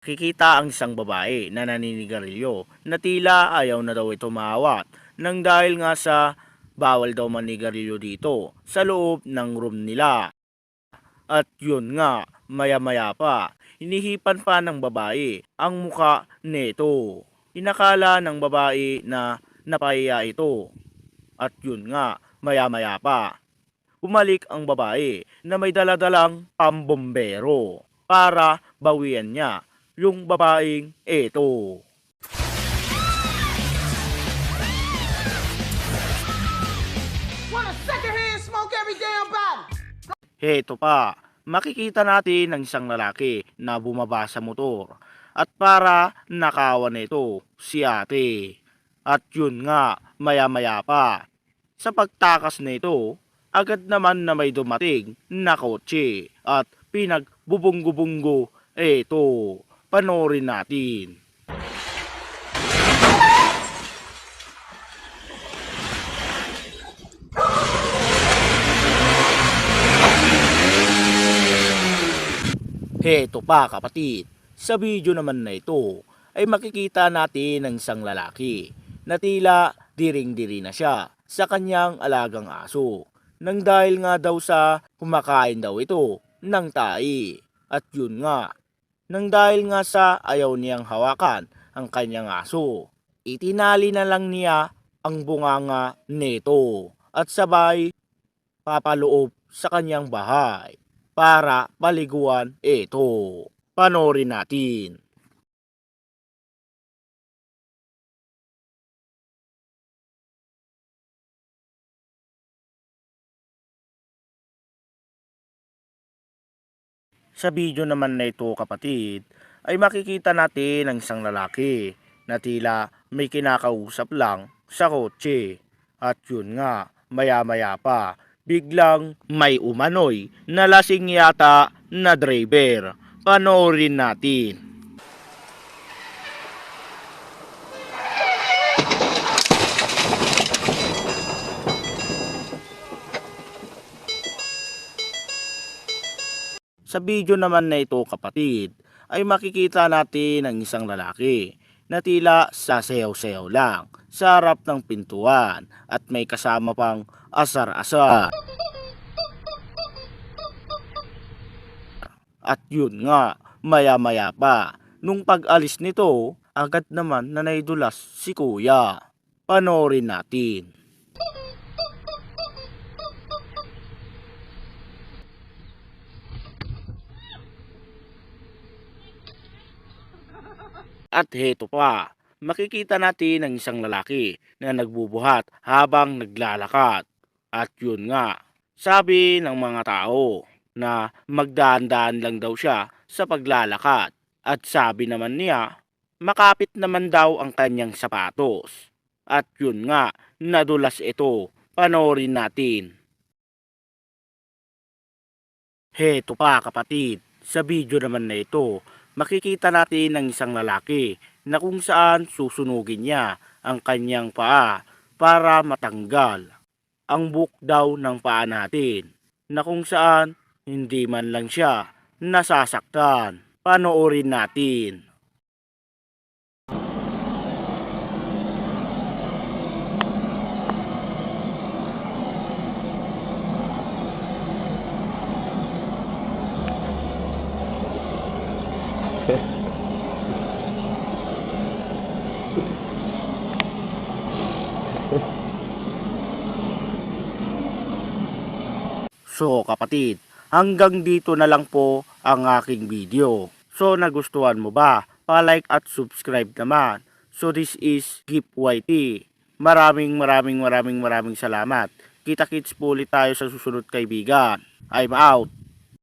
Kikita ang isang babae na naninigarilyo na tila ayaw na daw ito maawat nang dahil nga sa bawal daw manigarilyo dito sa loob ng room nila. At yun nga, maya-maya pa, hinihipan pa ng babae ang muka nito. Inakala ng babae na napahiya ito. At yun nga, maya-maya pa, bumalik ang babae na may daladalang pambombero para bawian niya yung babaeng eto. Wanna secondhand smoke every damn body? Heto pa, makikita natin ang isang lalaki na bumaba sa motor at para nakawan nito si ate. At yun nga, maya-maya pa, sa pagtakas nito, agad naman na may dumating na kotse at pinagbubunggo-bunggo eto. Panoorin natin. Heto pa kapatid, sa video naman na ito ay makikita natin ng isang lalaki na tila diring-diri na siya sa kanyang alagang aso. Nang dahil nga daw sa kumakain daw ito ng tae. At yun nga, nang dahil nga sa ayaw niyang hawakan ang kanyang aso, itinali na lang niya ang bunganga nito at sabay papaloob sa kanyang bahay para paliguan ito. Panorin natin. Sa video naman na ito kapatid, ay makikita natin ang isang lalaki na tila may kinakausap lang sa kotse. At yun nga, maya-maya pa, biglang may umano'y na lasing yata na driver. Panoorin natin. Sa video naman na ito kapatid, ay makikita natin ang isang lalaki na tila sasayaw-sayaw lang sa harap ng pintuan at may kasama pang asar-asar. At yun nga, maya-maya pa, nung pag-alis nito, agad naman na naidulas si kuya. Panoorin natin. At heto pa, makikita natin ang isang lalaki na nagbubuhat habang naglalakad. At yun nga, sabi ng mga tao na magdaan-daan lang daw siya sa paglalakad. At sabi naman niya, makapit naman daw ang kanyang sapatos. At yun nga, nadulas ito. Panoorin natin. Heto pa kapatid, sa video naman na ito, makikita natin ang isang lalaki na kung saan susunugin niya ang kanyang paa para matanggal ang buhok daw ng paa natin na kung saan hindi man lang siya nasasaktan. Panoorin natin. So kapatid, hanggang dito na lang po ang aking video. So nagustuhan mo ba? Pa-like at subscribe naman. So this is Gift YT. Maraming salamat. Kita-kits po ulit tayo sa susunod kaibigan. I'm out.